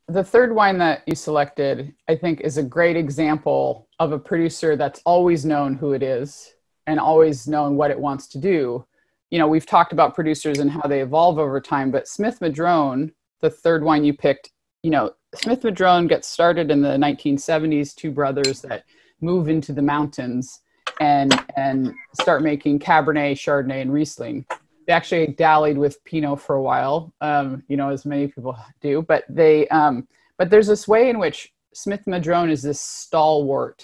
the third wine that you selected, I think, is a great example of a producer that's always known who it is and always known what it wants to do. You know, we've talked about producers and how they evolve over time, but Smith-Madrone, the third wine you picked, you know, Smith-Madrone gets started in the 1970s, two brothers that move into the mountains and start making Cabernet, Chardonnay, and Riesling. They actually dallied with Pinot for a while, you know, as many people do. But but there's this way in which Smith-Madrone is this stalwart,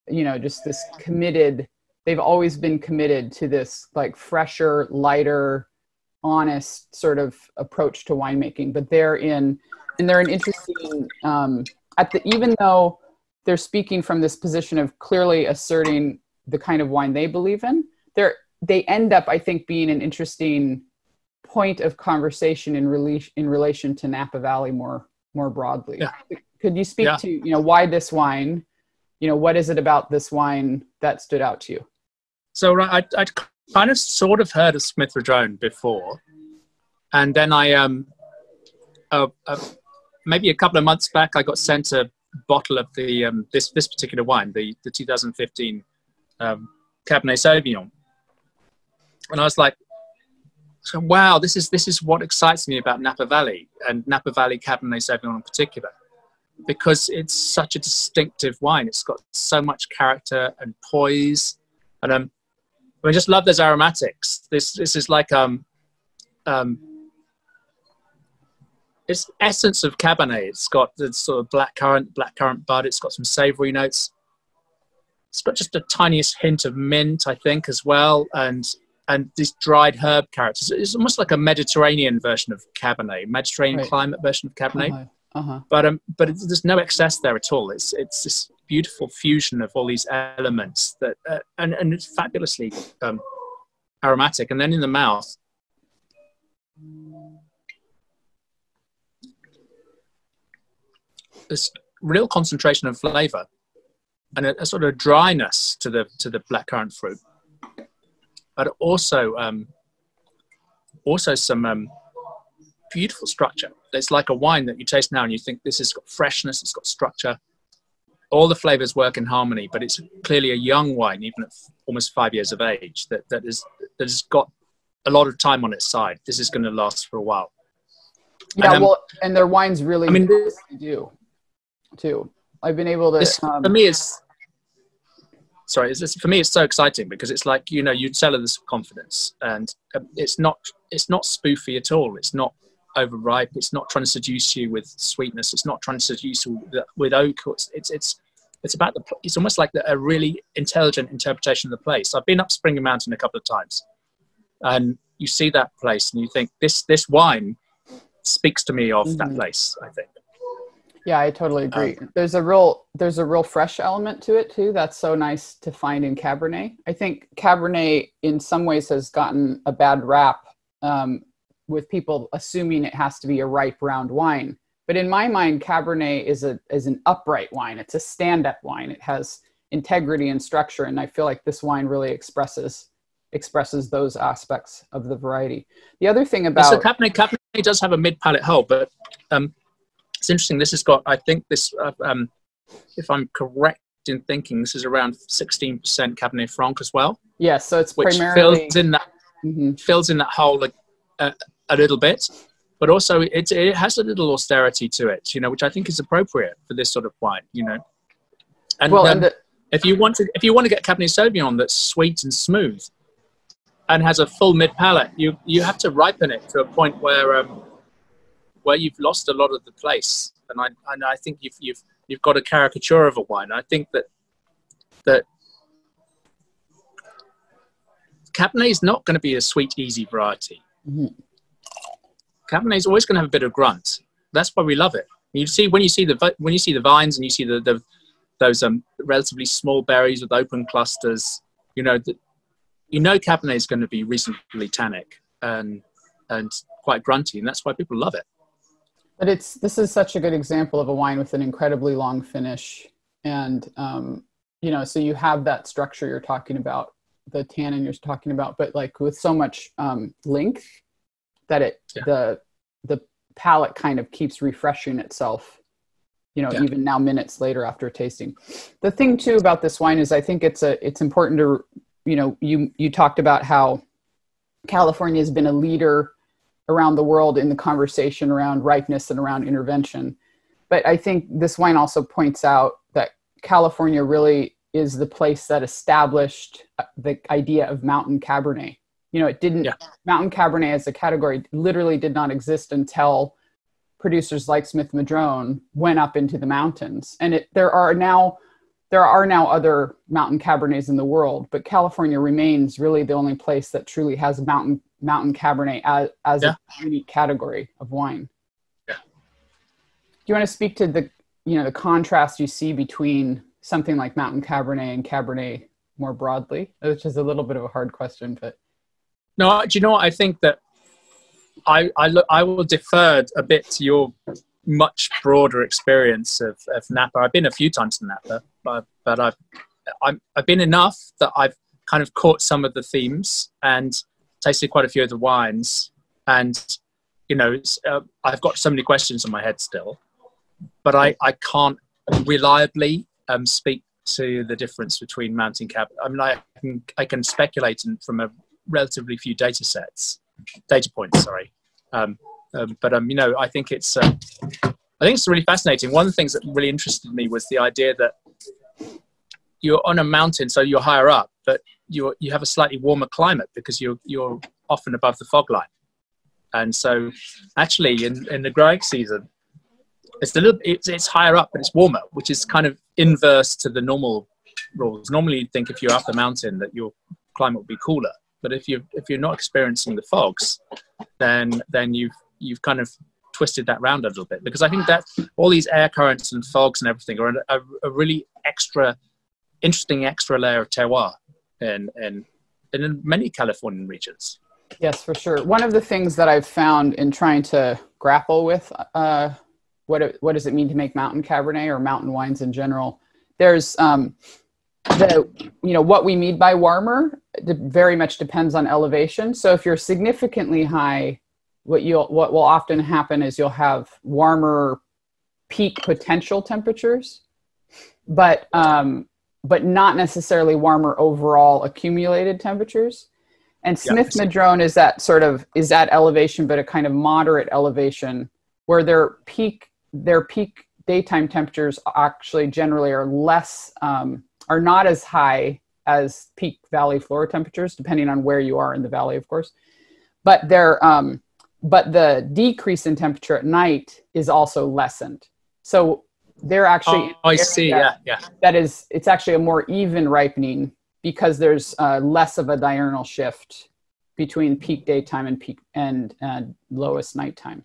you know, just this committed. They've always been committed to this like fresher, lighter, honest sort of approach to winemaking. But they're an interesting even though they're speaking from this position of clearly asserting the kind of wine they believe in, they end up, I think, being an interesting point of conversation in relation to Napa Valley more broadly. Yeah. Could you speak to, you know, why this wine, you know, what is it about this wine that stood out to you? So I'd kind of sort of heard of Smith-Madrone before. And then maybe a couple of months back, I got sent a bottle of the this particular wine, the 2015 Cabernet Sauvignon. And I was like, so, wow, this is what excites me about Napa Valley and Napa Valley Cabernet Sauvignon in particular, because it's such a distinctive wine. It's got so much character and poise, and I just love those aromatics. This is like it's essence of Cabernet. It's got the sort of blackcurrant bud. It's got some savory notes. It's got just the tiniest hint of mint, I think, as well, and these dried herb characters. It's almost like a Mediterranean version of Cabernet, Mediterranean climate version of Cabernet. But there's no excess there at all. It's this beautiful fusion of all these elements that and it's fabulously aromatic. And then in the mouth, this real concentration of flavor and a sort of dryness to the blackcurrant fruit. But also some beautiful structure. It's like a wine that you taste now and you think this has got freshness, it's got structure. All the flavors work in harmony, but it's clearly a young wine, even at almost 5 years of age, that has got a lot of time on its side. This is going to last for a while. Yeah, and their wines really do too. I've been able to. For me, for me, it's so exciting because it's like, you know, you sell this confidence, and it's not spoofy at all. It's not overripe. It's not trying to seduce you with sweetness. It's not trying to seduce you with oak. It's about it's almost like a really intelligent interpretation of the place. I've been up Springer Mountain a couple of times, and you see that place, and you think this wine speaks to me of that place, I think. Yeah, I totally agree. There's a real fresh element to it too. That's so nice to find in Cabernet. I think Cabernet in some ways has gotten a bad rap with people assuming it has to be a ripe round wine. But in my mind, Cabernet is an upright wine. It's a stand-up wine. It has integrity and structure, and I feel like this wine really expresses those aspects of the variety. The other thing about so Cabernet does have a mid-palate hole, but it's interesting. This has got, I think this, if I'm correct in thinking, this is around 16% Cabernet Franc as well. Yes, so it's which primarily fills in that hole a little bit, but also it has a little austerity to it, you know, which I think is appropriate for this sort of wine, you know. And if you want to get Cabernet Sauvignon that's sweet and smooth and has a full mid palate, you have to ripen it to a point where you've lost a lot of the place, and I think you've got a caricature of a wine. I think that Cabernet is not going to be a sweet, easy variety. Cabernet is always going to have a bit of grunt. That's why we love it. When you see the vines and you see those relatively small berries with open clusters, you know Cabernet is going to be reasonably tannic and quite grunty, and that's why people love it. But this is such a good example of a wine with an incredibly long finish, and you know, so you have that structure you're talking about, the tannin you're talking about, but like with so much length that palate kind of keeps refreshing itself, you know, even now minutes later after tasting. The thing too about this wine is I think it's important to, you know, you talked about how California has been a leader around the world in the conversation around ripeness and around intervention. But I think this wine also points out that California really is the place that established the idea of mountain Cabernet. You know, it didn't, mountain Cabernet as a category literally did not exist until producers like Smith-Madrone went up into the mountains. And there are now other mountain Cabernets in the world, but California remains really the only place that truly has mountain Cabernet as a unique category of wine. Yeah. Do you want to speak to the contrast you see between something like mountain Cabernet and Cabernet more broadly, which is a little bit of a hard question, but. No, do you know what? I think that I will defer a bit to your much broader experience of Napa. I've been a few times to Napa, but I've been enough that I've kind of caught some of the themes and tasted quite a few of the wines. And, you know, I've got so many questions in my head still, but I can't reliably speak to the difference between mountain Cabernet. I mean, I can speculate from a relatively few data points, sorry. You know, I think it's really fascinating. One of the things that really interested me was the idea that you're on a mountain, so you're higher up, but you have a slightly warmer climate because you're often above the fog line. And so actually in the growing season, it's higher up, but it's warmer, which is kind of inverse to the normal rules. Normally you'd think if you're up the mountain that your climate would be cooler. But if you're not experiencing the fogs, then you've kind of twisted that round a little bit, because I think that all these air currents and fogs and everything are a really interesting extra layer of terroir in many Californian regions. Yes, for sure. One of the things that I've found in trying to grapple with what does it mean to make mountain Cabernet or mountain wines in general, there's what we mean by warmer very much depends on elevation. So if you're significantly high, what will often happen is you'll have warmer peak potential temperatures, but not necessarily warmer overall accumulated temperatures. And Smith-Madrone is that elevation, but a kind of moderate elevation where their peak daytime temperatures actually generally are less, are not as high as peak valley floor temperatures, depending on where you are in the valley, of course. But but the decrease in temperature at night is also lessened. So they're actually, I see, yeah. That is, it's actually a more even ripening because there's less of a diurnal shift between peak daytime and peak and lowest nighttime.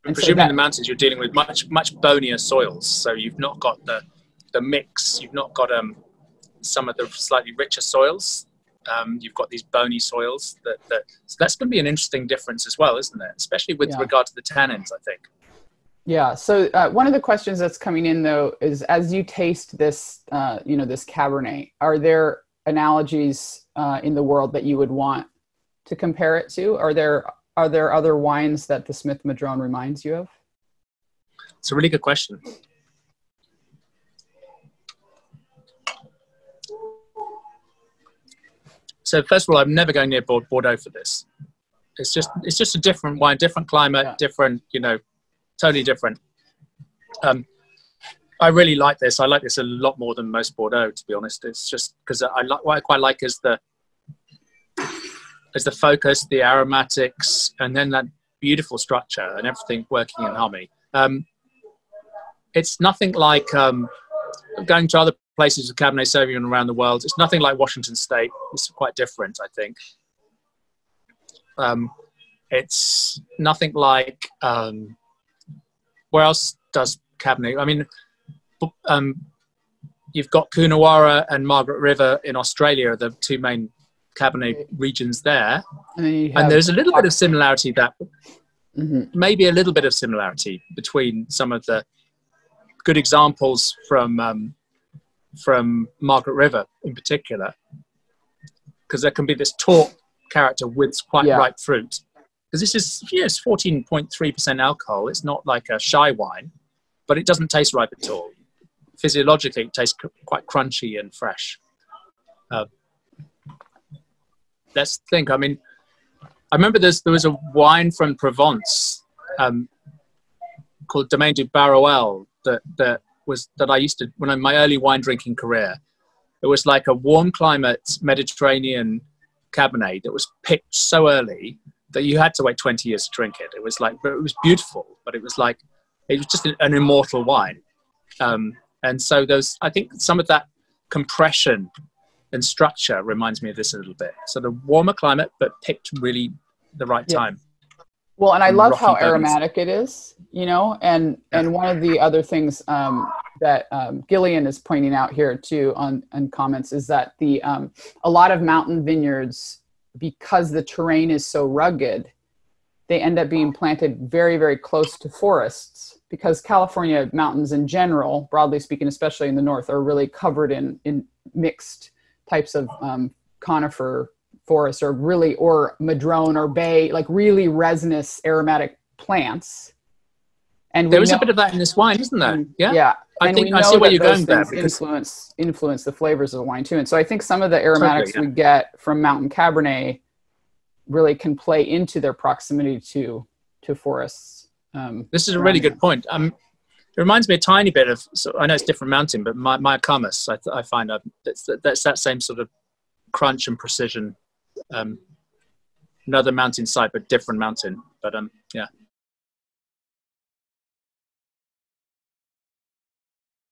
And presumably in the mountains, you're dealing with much bonier soils. So you've not got the mix. You've not got some of the slightly richer soils. You've got these bony soils. So that's going to be an interesting difference as well, isn't it? Especially with regard to the tannins, I think. Yeah. So one of the questions that's coming in though is, as you taste this, this Cabernet, are there analogies in the world that you would want to compare it to? Are there other wines that the Smith-Madrone reminds you of? It's a really good question. So first of all, I'm never going near Bordeaux for this. It's just a different wine, different climate, different, totally different. I really like this. I like this a lot more than most Bordeaux, to be honest. It's just because what I quite like is the focus, the aromatics, and then that beautiful structure and everything working in harmony. It's nothing like going to other places with Cabernet Sauvignon around the world. It's nothing like Washington State. It's quite different, I think. It's nothing like, where else does Cabernet? I mean, you've got Coonawarra and Margaret River in Australia, the two main Cabernet regions there. And there's a little bit of similarity maybe a little bit of similarity between some of the good examples from Margaret River in particular, because there can be this taut character with quite ripe fruit, because this is, yes, 14.3% alcohol. It's not like a shy wine, but it doesn't taste ripe at all. Physiologically, it tastes quite crunchy and fresh. Let's think. I mean, I remember there was a wine from Provence called Domaine du Baroel that I used to, when in my early wine drinking career. It was like a warm climate Mediterranean Cabernet that was picked so early that you had to wait 20 years to drink it. It was like, but it was beautiful, but it was just an immortal wine. And so I think some of that compression and structure reminds me of this a little bit. So the warmer climate, but picked really the right time. Well, and I love how aromatic it is, you know, and one of the other things that Gillian is pointing out here too on comments is that a lot of mountain vineyards, because the terrain is so rugged, they end up being planted very, very close to forests, because California mountains in general, broadly speaking, especially in the north, are really covered in mixed types of conifer forests, or madrone or bay, like really resinous aromatic plants. And there is a bit of that in this wine, isn't there? Yeah. Yeah. I think I see where you're going there. Influence the flavors of the wine too. And so I think some of the aromatics we get from mountain Cabernet really can play into their proximity to forests. This is a really good point. It reminds me a tiny bit of, so I know it's different mountain, but my Camas, I find that's that same sort of crunch and precision. Another mountain site, but different mountain. But yeah.